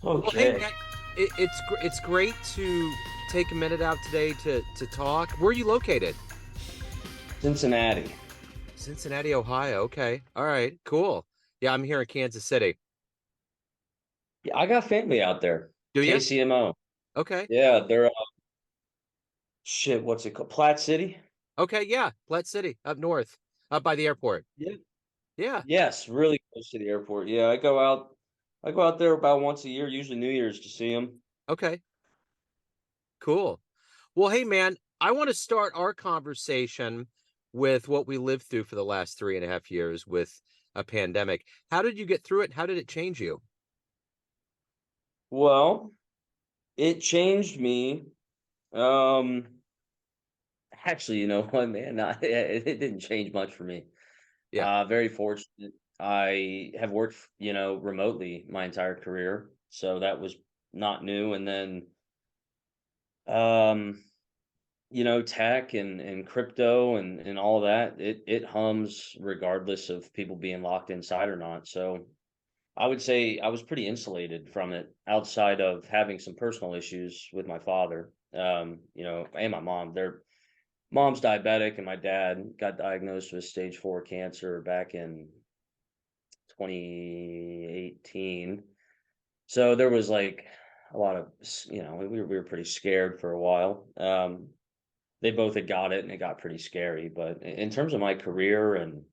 Well, hey Okay. man, it's great to take a minute out today to talk. Where are you located? Cincinnati. Cincinnati, Ohio. Okay, all right, cool. Yeah, I'm here in Kansas City. Yeah, I got family out there. Do you? KCMO. Okay, Yeah, they're shit, what's it called? Platte City? okay, yeah, Platte City, up north, up by the airport. Yeah. Yeah, Yes, really close to the airport. Yeah, I go out there about once a year, usually New Year's to see them. okay, cool. Well, hey man, I want to start our conversation with what we lived through for the last 3.5 years with a pandemic. How did you get through it? How did it change you? Well, it changed me. Um, Actually, you know what, man? It didn't change much for me. Yeah. Very fortunate. I have worked, remotely my entire career, so that was not new. And then Um, tech and crypto and all of that, it hums regardless of people being locked inside or not. So I would say I was pretty insulated from it outside of having some personal issues with my father, and my mom. Their mom's diabetic and my dad got diagnosed with stage 4 cancer back in 2018. So there was like a lot of, we were pretty scared for a while. They both had got it, and it got pretty scary, but in terms of my career and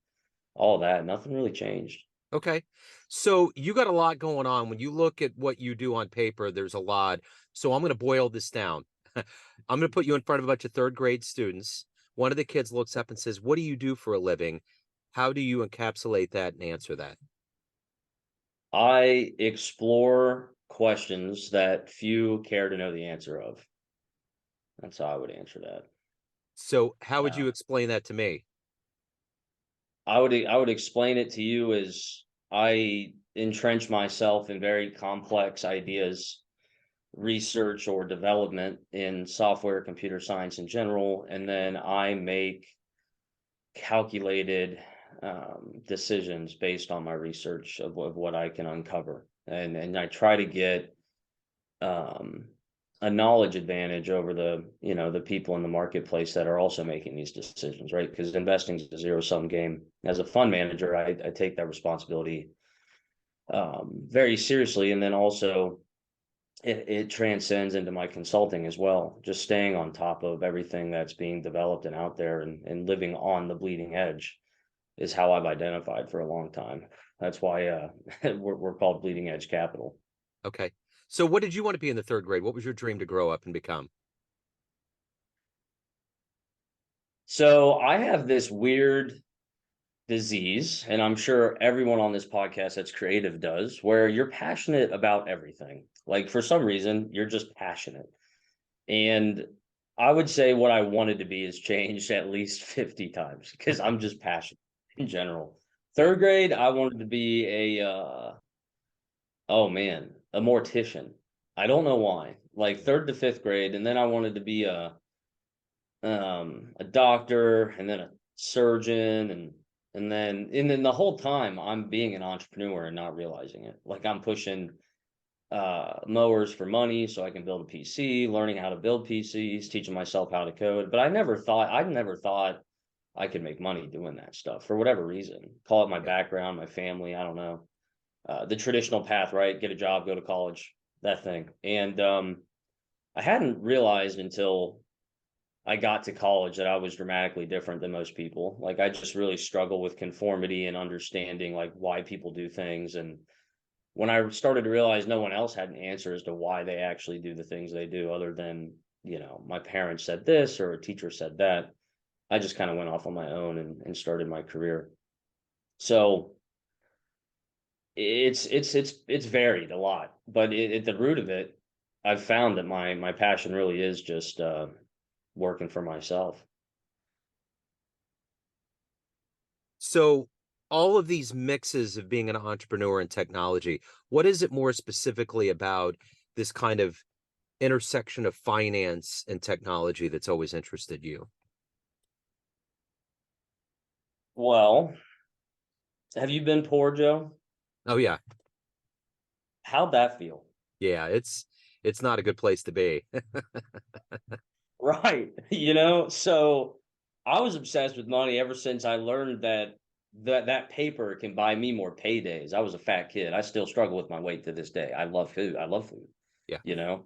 all that, nothing really changed. Okay. So you got a lot going on. When you look at what you do on paper, there's a lot. So I'm going to boil this down. I'm going to put you in front of a bunch of third grade students. One of the kids looks up and says, "What do you do for a living?" How do you encapsulate that and answer that? I explore questions that few care to know the answer of. That's how I would answer that. So how would Uh, you explain that to me? I would explain it to you as I entrench myself in very complex ideas, research or development in software, computer science in general, and then I make calculated decisions based on my research of what I can uncover, and I try to get um, a knowledge advantage over the people in the marketplace that are also making these decisions, right? Because investing is a zero sum game. As a fund manager, I take that responsibility very seriously, and then also it transcends into my consulting as well. Just staying on top of everything that's being developed and out there, and living on the bleeding edge is how I've identified for a long time. That's why we're called Bleeding Edge Capital. Okay. So what did you want to be in the third grade? What was your dream to grow up and become? So I have this weird disease, and I'm sure everyone on this podcast that's creative does, where you're passionate about everything. Like for some reason, you're just passionate. And I would say what I wanted to be has changed at least 50 times because I'm just passionate in general. Yeah. Third grade, I wanted to be oh man, a mortician. I don't know why. Like third to fifth grade, and then I wanted to be a doctor, and then a surgeon, and then the whole time I'm being an entrepreneur and not realizing it. Like I'm pushing mowers for money so I can build a PC, learning how to build PCs, teaching myself how to code. But I never thought I could make money doing that stuff for whatever reason. Call it my Yeah. background, my family, I don't know. The traditional path, right? Get a job, go to college, that thing. And I hadn't realized until I got to college that I was dramatically different than most people. Like I just really struggle with conformity and understanding like why people do things. And when I started to realize no one else had an answer as to why they actually do the things they do, other than, my parents said this or a teacher said that, I just kind of went off on my own and started my career. So it's varied a lot, but at the root of it, I've found that my passion really is just working for myself. So all of these mixes of being an entrepreneur and technology, what is it more specifically about this kind of intersection of finance and technology that's always interested you? Well, have you been poor, Joe? Oh yeah. How'd that feel? Yeah, it's not a good place to be. Right. So I was obsessed with money ever since I learned that that paper can buy me more paydays. I was a fat kid. I still struggle with my weight to this day. I love food. I love food, Yeah. you know.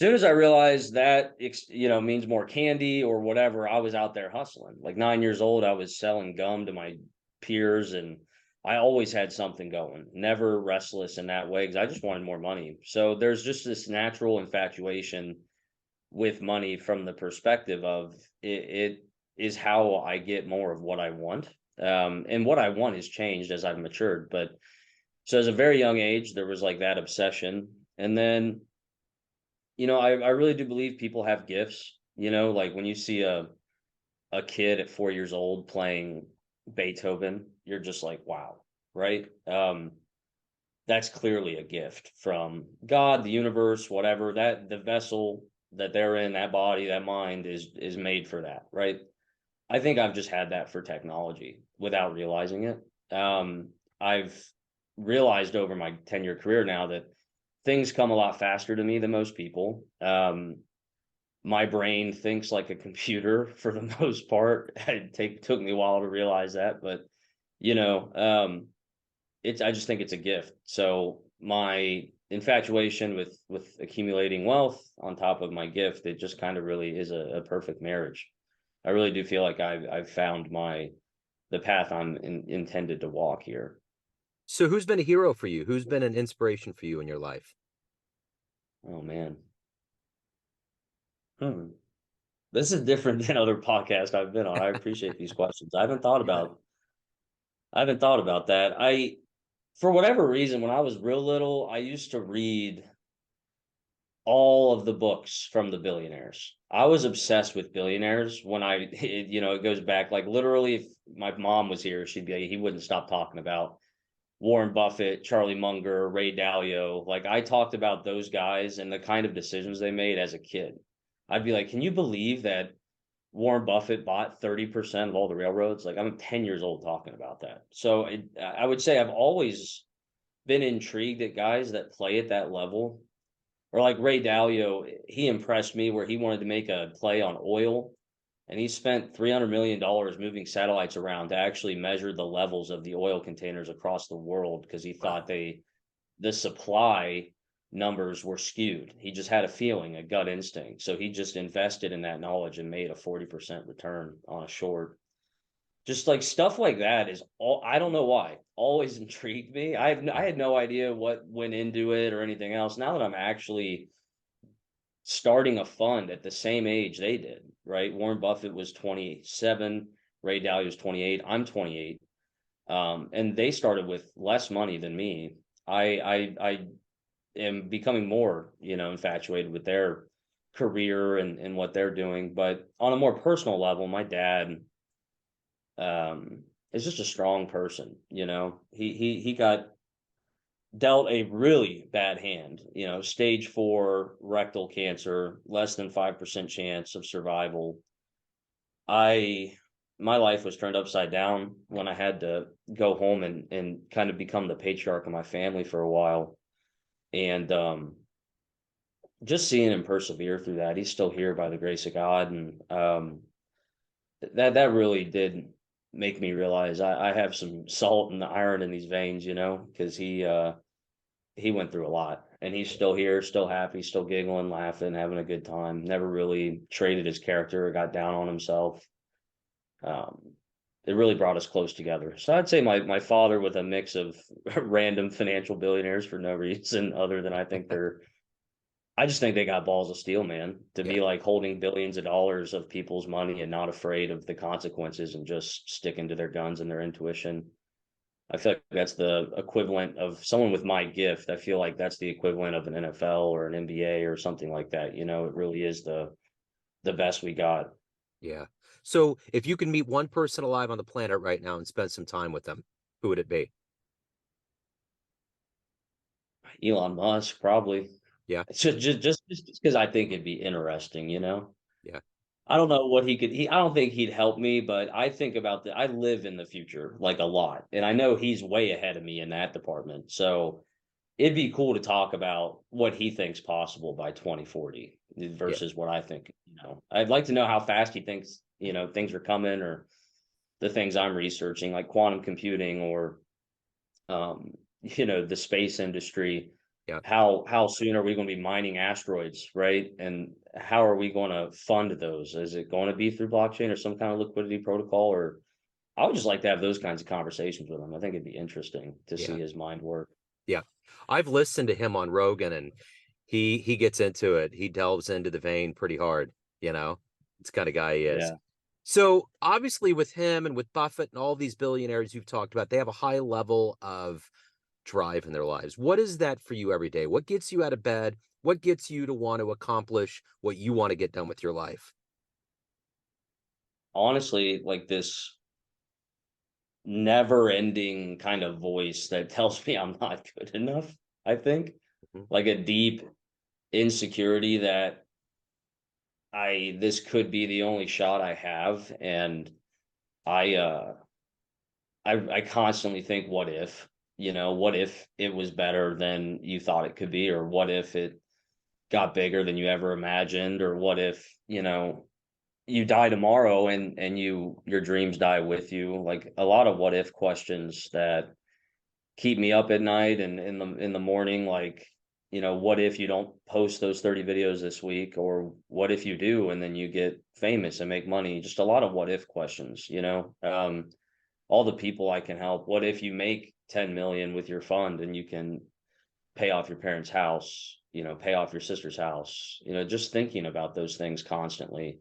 Soon as I realized that means more candy or whatever, I was out there hustling. Like 9 years old, I was selling gum to my peers, and I always had something going. Never restless in that way because I just wanted more money. So there's just this natural infatuation with money from the perspective of it is how I get more of what I want. And what I want has changed as I've matured. But so as a very young age, there was like that obsession. And then, I really do believe people have gifts, like when you see a kid at 4 years old playing Beethoven, you're just like, wow, right? That's clearly a gift from God, the universe, whatever, that the vessel that they're in, that body, that mind is made for that, right? I think I've just had that for technology without realizing it. I've realized over my 10-year career now that things come a lot faster to me than most people. My brain thinks like a computer for the most part. Took me a while to realize that, but you know, um, I just think it's a gift. So my infatuation with accumulating wealth on top of my gift, it just kind of really is a perfect marriage. I really do feel like I've found the path I'm intended to walk here. So who's been a hero for you? Who's been an inspiration for you in your life? Oh man. Hmm. This is different than other podcasts I've been on. I appreciate these questions. Yeah. I haven't thought about that. For whatever reason, when I was real little, I used to read all of the books from the billionaires. I was obsessed with billionaires when it goes back like literally if my mom was here, she'd be he wouldn't stop talking about Warren Buffett, Charlie Munger, Ray Dalio. Like I talked about those guys and the kind of decisions they made as a kid. I'd be like, can you believe that Warren Buffett bought 30% of all the railroads? Like I'm 10 years old talking about that. So I would say I've always been intrigued at guys that play at that level. Or like Ray Dalio, he impressed me where he wanted to make a play on oil and he spent $300 million moving satellites around to actually measure the levels of the oil containers across the world because he thought Wow. the supply numbers were skewed. He just had a feeling, a gut instinct. So he just invested in that knowledge and made a 40% return on a short. Just like stuff like that is all I don't know why. Always intrigued me. I Yeah. had no idea what went into it or anything else. Now that I'm actually starting a fund at the same age they did, right? Warren Buffett was 27, Ray Dalio was 28, I'm 28. And they started with less money than me. I am becoming more, infatuated with their career and what they're doing. But on a more personal level, my dad is just a strong person, He got dealt a really bad hand, stage 4 rectal cancer, less than 5% chance of survival. I My life was turned upside down when I had to go home and kind of become the patriarch of my family for a while. And just seeing him persevere through that, he's still here by the grace of God. And that really did make me realize I have some salt and iron in these veins, because he went through a lot and he's still here, still happy, still giggling, laughing, having a good time. Never really traded his character or got down on himself. Um, it really brought us close together. So I'd say my father with a mix of random financial billionaires for no reason other than I just think they got balls of steel, man, to Yeah. be like holding billions of dollars of people's money and not afraid of the consequences and just sticking to their guns and their intuition. I feel like that's the equivalent of someone with my gift. I feel like that's the equivalent of an NFL or an NBA or something like that. It really is the best we got. Yeah. So if you can meet one person alive on the planet right now and spend some time with them, who would it be? Elon Musk, probably. Yeah. It's just because I think it'd be interesting. Yeah. I don't know what I don't think he'd help me, but I think about I live in the future like a lot. And I know he's way ahead of me in that department. So it'd be cool to talk about what he thinks possible by 2040 Yeah. versus what I think. I'd like to know how fast he thinks, things are coming, or the things I'm researching, like quantum computing, or the space industry. Yeah. How soon are we going to be mining asteroids, right? And how are we going to fund those? Is it going to be through blockchain or some kind of liquidity protocol? Or I would just like to have those kinds of conversations with him. I think it'd be interesting to see Yeah. his mind work. Yeah. I've listened to him on Rogan, and he gets into it. He delves into the vein pretty hard, you know. It's the kind of guy he is. Yeah. So obviously with him and with Buffett and all these billionaires you've talked about, they have a high level of drive in their lives. What is that for you every day? What gets you out of bed? What gets you to want to accomplish what you want to get done with your life? Honestly, like this never ending kind of voice that tells me I'm not good enough, I think. Mhm. Like a deep insecurity that this could be the only shot I have. And I uh I constantly think, what if? What if it was better than you thought it could be? Or what if it got bigger than you ever imagined? Or what if, you die tomorrow and your dreams die with you? Like a lot of what if questions that keep me up at night and in the morning, like, what if you don't post those 30 videos this week? Or what if you do and then you get famous and make money? Just a lot of what if questions. All the people I can help. What if you make 10 million with your fund and you can pay off your parents' house, pay off your sister's house, just thinking about those things constantly.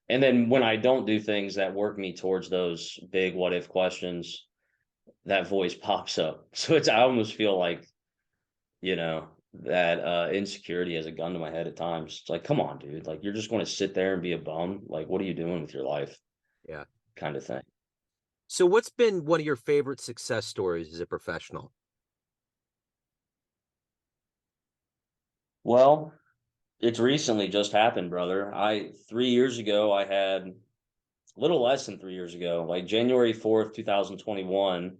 And then when I don't do things that work me towards those big what if questions, that voice pops up. So I almost feel like, that insecurity has a gun to my head at times. It's like, come on, dude. Like, you're just going to sit there and be a bum. Like, what are you doing with your life? Yeah. Kind of thing. So what's been one of your favorite success stories as a professional? Well, it's recently just happened, brother. 3 years ago, I had a little less than 3 years ago, like January 4th, 2021,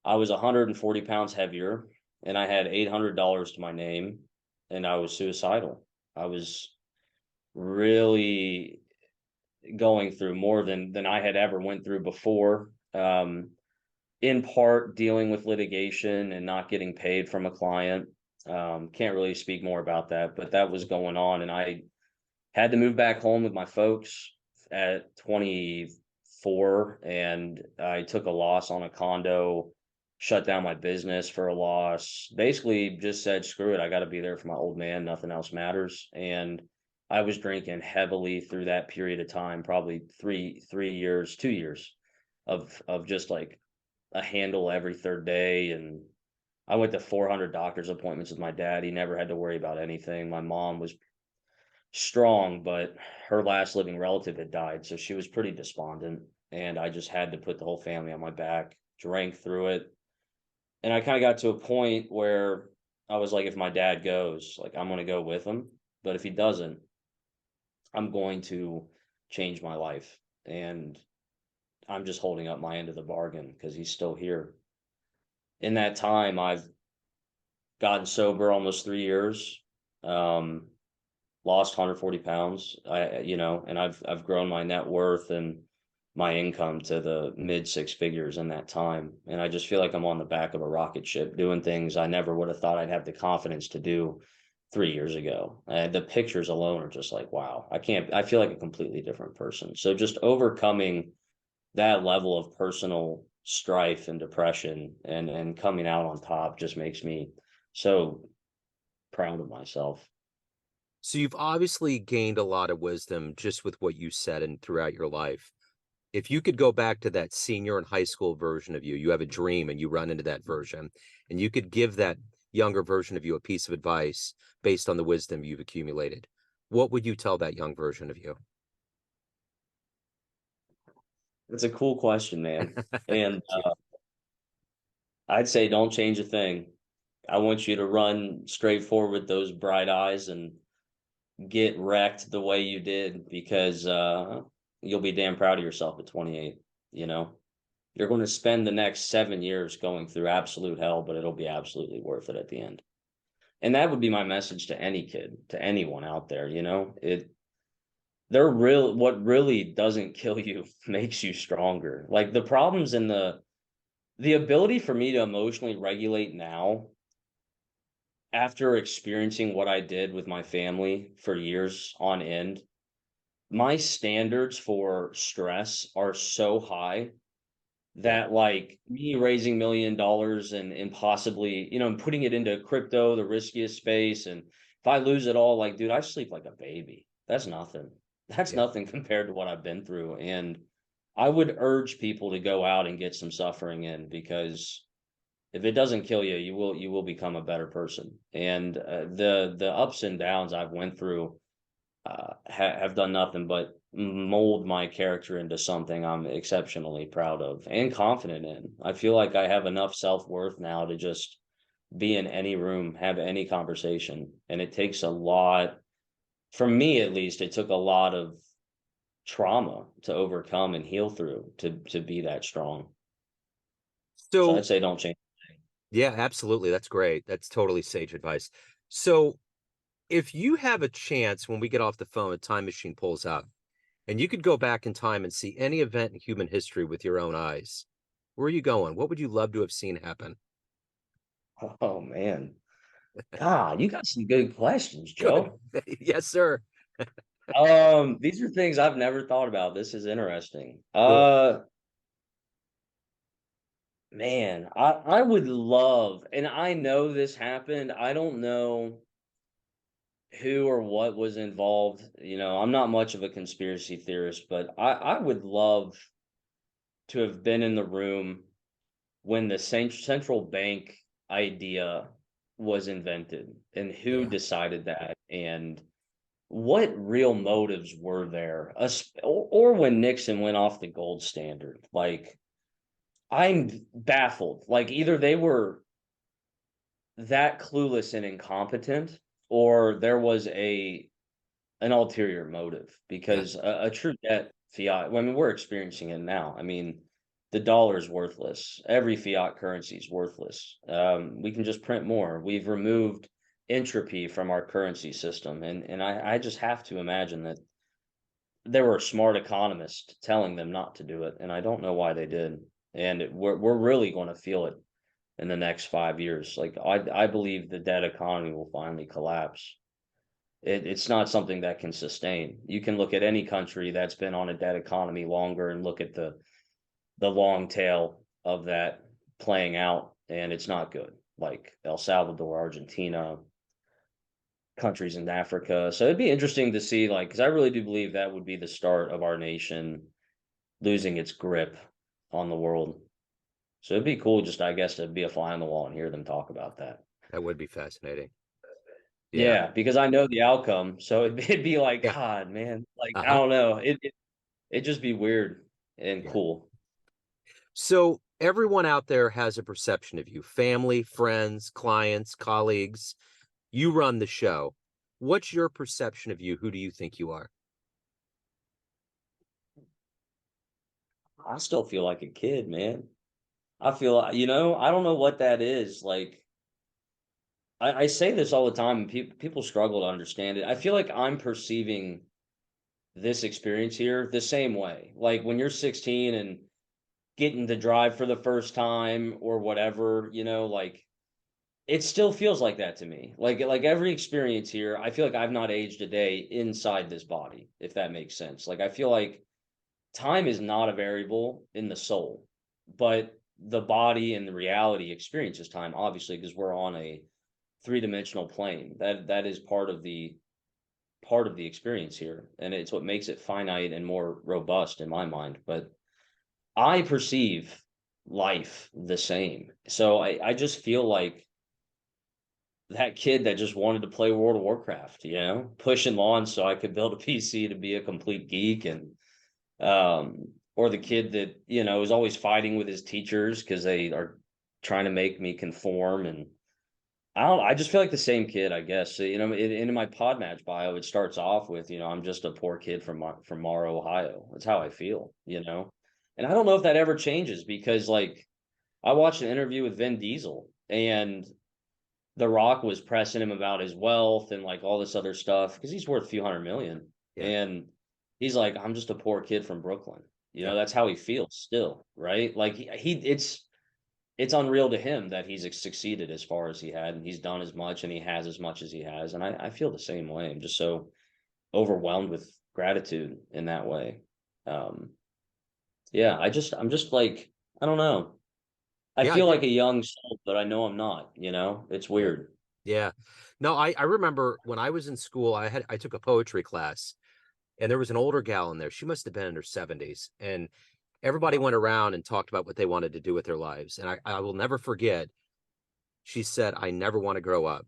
I was 140 pounds heavier and I had $800 to my name and I was suicidal. I was really going through more than I had ever went through before. In part dealing with litigation and not getting paid from a client. Can't really speak more about that, but that was going on. And I had to move back home with my folks at 24, and I took a loss on a condo, shut down my business for a loss, basically just said, screw it, I got to be there for my old man, nothing else matters. And I was drinking heavily through that period of time, probably 3 years, 2 years of just like a handle every third day. And I went to 400 doctor's appointments with my dad. He never had to worry about anything. My mom was strong, but her last living relative had died, so she was pretty despondent. And I just had to put the whole family on my back, drank through it. And I kind of got to a point where I was like, if my dad goes, like, I'm going to go with him. But if he doesn't, I'm going to change my life. And I'm just holding up my end of the bargain because he's still here. In that time, I've gotten sober almost 3 years. Um, Lost 140 pounds. And I've grown my net worth and my income to the mid six figures in that time. And I just feel like I'm on the back of a rocket ship doing things I never would have thought I'd have the confidence to do 3 years ago. The pictures alone are just like, wow, I feel like a completely different person. So just overcoming that level of personal strife and depression and coming out on top just makes me so proud of myself. So you've obviously gained a lot of wisdom just with what you said and throughout your life. If you could go back to that senior in high school version of you, you have a dream and you run into that version, and you could give that younger version of you a piece of advice based on the wisdom you've accumulated, what would you tell that young version of you? It's a cool question, man. And I'd say don't change a thing. I want you to run straight forward with those bright eyes and get wrecked the way you did, because you'll be damn proud of yourself at 28. You know, you're going to spend the next 7 years going through absolute hell, but it'll be absolutely worth it at the end. And that would be my message to any kid, to anyone out there, you know? They're real what really doesn't kill you makes you stronger. Like, the problems in the ability for me to emotionally regulate now, after experiencing what I did with my family for years on end, my standards for stress are so high Yeah. that, like, me raising $1,000,000 and possibly, and putting it into crypto, the riskiest space, and if I lose it all, like, dude, I sleep like a baby. That's nothing. That's Yeah. nothing compared to what I've been through, and I would urge people to go out and get some suffering in, because if it doesn't kill you, you will become a better person. And the ups and downs I've went through have done nothing but mold my character into something I'm exceptionally proud of and confident in. I feel like I have enough self-worth now to just be in any room, have any conversation. And it takes a lot, for me at least, it took a lot of trauma to overcome and heal through to be that strong. So I'd So, say don't change. yeah, absolutely. That's great. That's totally sage advice. So, if you have a chance when we get off the phone, a time machine pulls out, and you could go back in time and see any event in human history with your own eyes, where are you going? What would you love to have seen happen? Oh man. God, you got some good questions, Good. Joe. Yes, sir. These are things I've never thought about. This is interesting. Cool. Man, I would love, and I know this happened. I don't know who or what was involved. I'm not much of a conspiracy theorist, but I would love to have been in the room when the central bank idea was invented, and who Yeah. decided that, and what real motives were there, or when Nixon went off the gold standard. Like, I'm baffled. Like, either they were that clueless and incompetent, or there was an ulterior motive, Yeah. because a true debt fiat, well, I mean, we're experiencing it now. I mean, the dollar is worthless. Every fiat currency is worthless. We can just print more. We've removed entropy from our currency system, and I just have to imagine that there were smart economists telling them not to do it, and I don't know why they did. And we're really going to feel it in the next 5 years. Like, I believe the debt economy will finally collapse. It's not something that can sustain. You can look at any country that's been on a debt economy longer and look at the long tail of that playing out, and it's not good. Like El Salvador, Argentina, countries in Africa. So it'd be interesting to see, like, because I really do believe that would be the start of our nation losing its grip on the world. So it'd be cool, just, I guess, to be a fly on the wall and hear them talk about that. That would be fascinating. Yeah. Yeah, because I know the outcome, so it'd be like, Yeah. God, man, like, I Uh-huh. don't know, it'd just be weird and Yeah. cool. So everyone out there has a perception of you, family, friends, clients, colleagues. You run the show. What's your perception of you? Who do you think you are? I still feel like a kid, man. I feel, I don't know what that is. Like, I say this all the time, and people struggle to understand it. I feel like I'm perceiving this experience here the same way. Like, when you're 16 and getting to drive for the first time or whatever, like, it still feels like that to me. Like every experience here, I feel like I've not aged a day inside this body, if that makes sense. Like, I feel like time is not a variable in the soul, but the body and the reality experiences time, obviously, because we're on a three-dimensional plane. That is part of the experience here, and it's what makes it finite and more robust in my mind. But I perceive life the same. So I just feel like that kid that just wanted to play World of Warcraft, pushing lawns so I could build a PC to be a complete geek, and or the kid that, is always fighting with his teachers because they are trying to make me conform. And I just feel like the same kid, I guess. So, in my pod match bio, it starts off with, I'm just a poor kid from Morrow, Ohio. That's how I feel. And I don't know if that ever changes, because, like, I watched an interview with Vin Diesel, and The Rock was pressing him about his wealth and like all this other stuff because he's worth a few hundred million. Yeah. And he's like, I'm just a poor kid from Brooklyn. Yep. That's how he feels still, right? Like it's unreal to him that he's succeeded as far as he had, and he's done as much, and he has as much as he has. And I feel the same way. I'm just so overwhelmed with gratitude in that way. Um, yeah, I'm just like, I don't know. I Yeah. feel like a young soul, but I know I'm not, It's Yeah. weird. Yeah. No, I remember when I was in school, I took a poetry class and there was an older gal in there. She must have been in her 70s. And everybody went around and talked about what they wanted to do with their lives. And I will never forget, she said, I never want to grow up.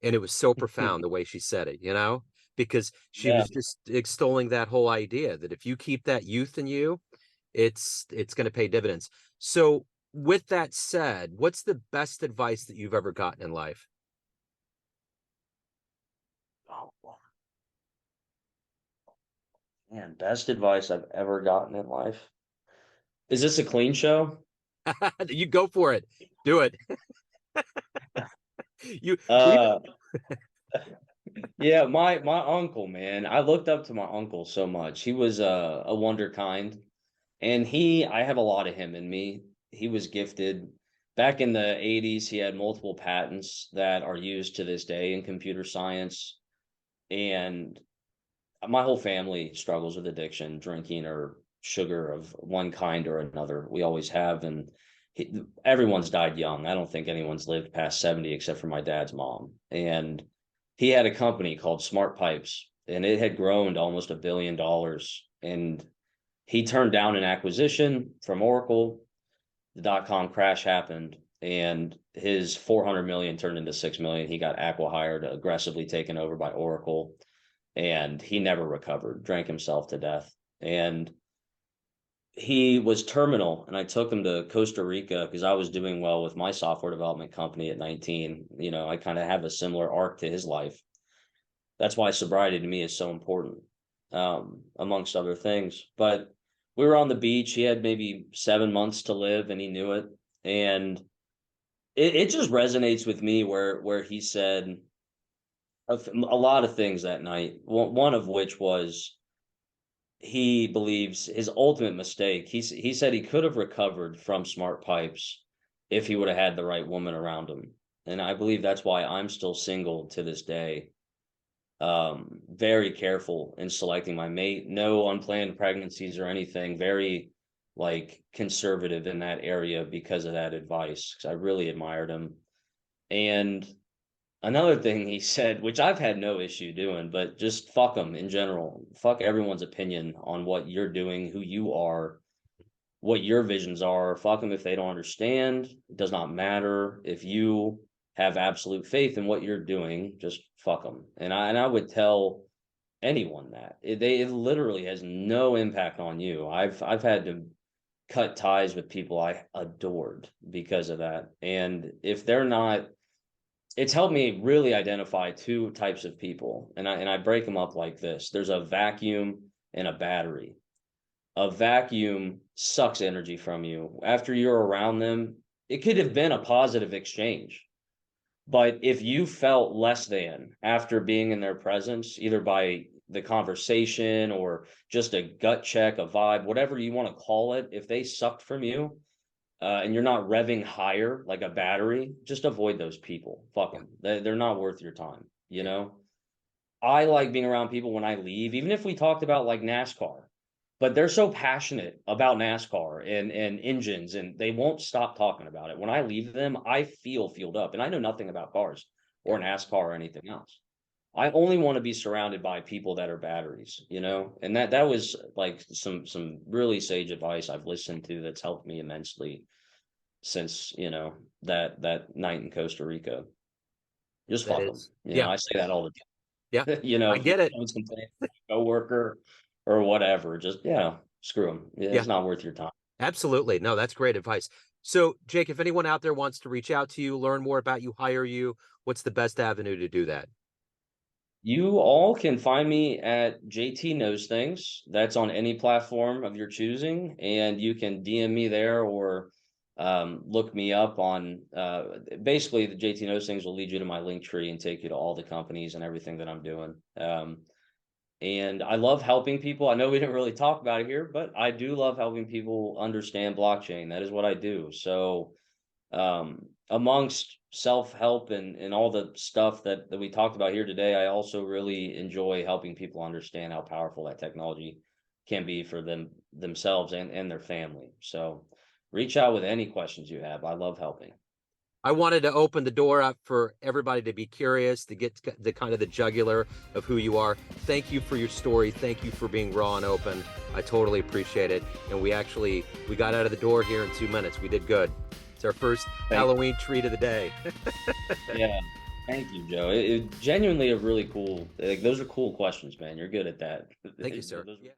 And it was so profound the way she said it, because she Yeah. was just extolling that whole idea that if you keep that youth in you, it's going to pay dividends. So with that said, what's the best advice that you've ever gotten in life? Oh, man, best advice I've ever gotten in life. Is this a clean show? You go for it. Do it. You leave Uh, yeah, my uncle, man. I looked up to my uncle so much. He was a wonder kind, and I have a lot of him in me. He was gifted. Back in the 80s, he had multiple patents that are used to this day in computer science. And my whole family struggles with addiction, drinking or sugar of one kind or another. We always have, and everyone's died young. I don't think anyone's lived past 70 except for my dad's mom. And he had a company called Smart Pipes, and it had grown to almost $1 billion. And he turned down an acquisition from Oracle. The dot-com crash happened, and his 400 million turned into 6 million. He got acqui-hired, aggressively taken over by Oracle, and he never recovered, drank himself to death. And he was terminal, and I took him to Costa Rica because I was doing well with my software development company at 19. I kind of have a similar arc to his life. That's why sobriety to me is so important, amongst other things. But we were on the beach. He had maybe 7 months to live, and he knew it. And it just resonates with me where he said a lot of things that night. One of which was he believes his ultimate mistake. He said he could have recovered from Smart Pipes if he would have had the right woman around him. And I believe that's why I'm still single to this day. Very careful in selecting my mate. No unplanned pregnancies or anything. Very like conservative in that area because of that advice. Because I really admired him. And another thing he said, which I've had no issue doing, but just fuck them in general. Fuck everyone's opinion on what you're doing, who you are, what your visions are. Fuck them if they don't understand. It does not matter if you have absolute faith in what you're doing. Just fuck them. And I would tell anyone that it literally has no impact on you. I've had to cut ties with people I adored because of that. And if they're not, it's helped me really identify two types of people, and I break them up like this. There's a vacuum and a battery. A vacuum sucks energy from you. After you're around them, it could have been a positive exchange. But if you felt less than after being in their presence, either by the conversation or just a gut check, a vibe, whatever you want to call it, if they sucked from you, and you're not revving higher like a battery, just avoid those people. Fuck Yeah. them. They're not worth your time. You Yeah. know, I like being around people when I leave, even if we talked about like NASCAR, but they're so passionate about NASCAR and engines, and they won't stop talking about it. When I leave them, I feel fueled up, and I know nothing about cars Yeah. or NASCAR or anything else. I only want to be surrounded by people that are batteries, and that was like some really sage advice I've listened to that's helped me immensely since that night in Costa Rica. Just That fuck them. is. Yeah. I say that all the Yeah. time. I If get it. someone's complaining about a coworker or whatever, just screw them. Yeah. It's not worth your time. Absolutely. No, that's great advice. So, Jake, if anyone out there wants to reach out to you, learn more about you, hire you, what's the best avenue to do that? You all can find me at JT Knows Things. That's on any platform of your choosing, and you can DM me there or look me up on basically the JT Knows things will lead you to my link tree and take you to all the companies and everything that I'm doing. And I love helping people. I know we didn't really talk about it here, but I do love helping people understand blockchain. That is what I do. So amongst self-help and all the stuff that we talked about here today, I also really enjoy helping people understand how powerful that technology can be for themselves and their family. So reach out with any questions you have. I love helping. I wanted to open the door up for everybody to be curious, to get the kind of the jugular of who you are. Thank you for your story. Thank you for being raw and open. I totally appreciate it. And we got out of the door here in 2 minutes. We did good. It's our first Thank Halloween treat of the day. Yeah. Thank you, Joe. It genuinely a really cool, like, those are cool questions, man. You're good at that. Thank you, sir. Those are Yeah.